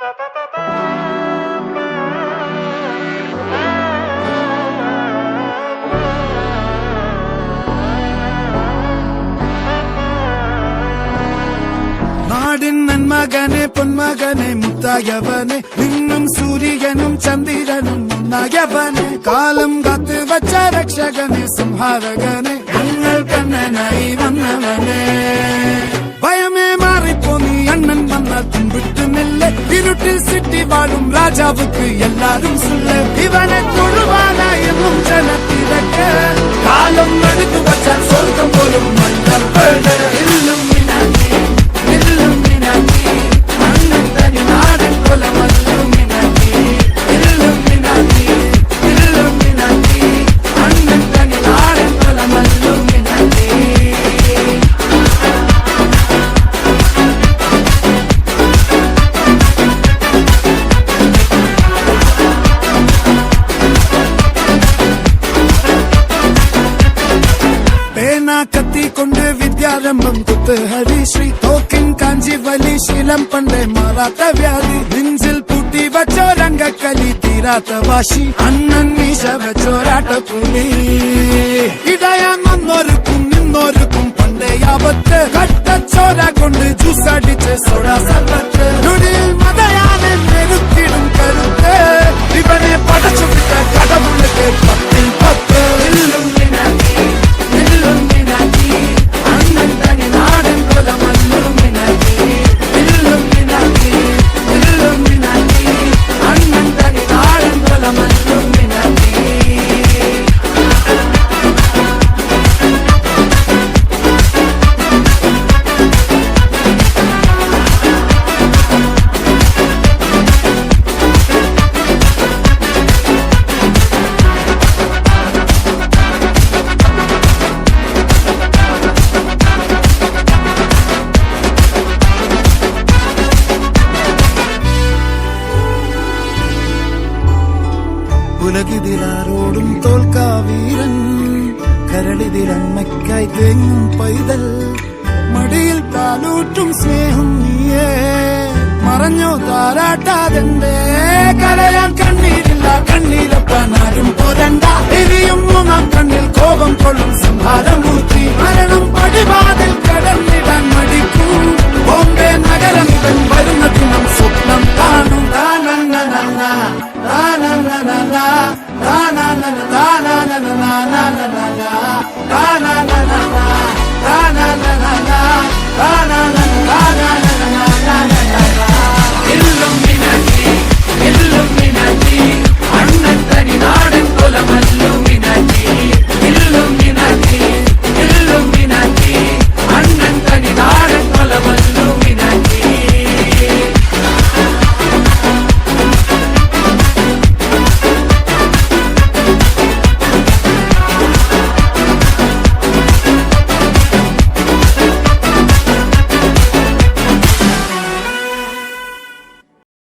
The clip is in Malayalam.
നാടിൻ നന്മകനെ പൊന്മകനെ മുത്തായവനെ നിന്നും സൂര്യനും ചന്ദ്രനും ഒന്നായവനെ കാലം കാത്ത് വച്ച രക്ഷകനെ സംഹാരകനെ ഞങ്ങൾ കണ്ണനായി വന്നവനെ ഭയമേ മാറിപ്പോ നീ അണ്ണൻ വന്നാൽ തുമ്പിട്ടുന്നില്ല ഇരുട്ടിൽ സിറ്റി വാഴും രാജാവുക്ക് എല്ലാരും സുല്ല ഇവനെ തൊഴുവാനായി എന്നും ജനത്തിരക്ക് കാലം എടുത്തു വച്ചാൽ സ്വർഗം പോലും കത്തിക്കൊണ്ട് വിദ്യാരംഭം കുത്ത് ഹരിശ്രീ തോക്കിൻ കാഞ്ചി വലി ശീലം പണ്ടേ മാറാത്ത വ്യാധി നെഞ്ചിൽ പൂട്ടി വച്ചോരംഗക്കലി തീരാത്ത വാശി അണ്ണൻ മീശ വെച്ചോരാട്ടപ്പുലി ഇടയാൻ വന്നോർക്കും നിന്നോർക്കും പണ്ടേ ആപത്ത് കട്ടച്ചോര കൊണ്ട് ജ്യൂസടിച്ച് സോഡാ സർവത്ത് നുടിയിൽ മതയാനെ നെരുത്തിടും കരുത്ത് ഇവനെ പടച്ചു വിട്ട കടമുള്ളത് 10-10 ഉലകിതിലാരോടും തോൽക്കാവീരൻ കരളിതിലമ്മയ്ക്കായി തേങ്ങും പൈതൽ മടിയിൽ താലൂറ്റും സ്നേഹം നീയേ മറഞ്ഞോ താരാട്ടാതെന്റെ കരയാൻ കണ്ണീരില്ല കണ്ണീരപ്പാനാരും പോരണ്ട ഇനിയും മൂന്നാം കണ്ണിൽ കോപം കൊള്ളും സംഹാരമൂർത്തി മരണം പടിവാതിൽ കടന്നിടാൻ മടിക്കും ബോംബെ നഗരം വരുന്ന ദിനം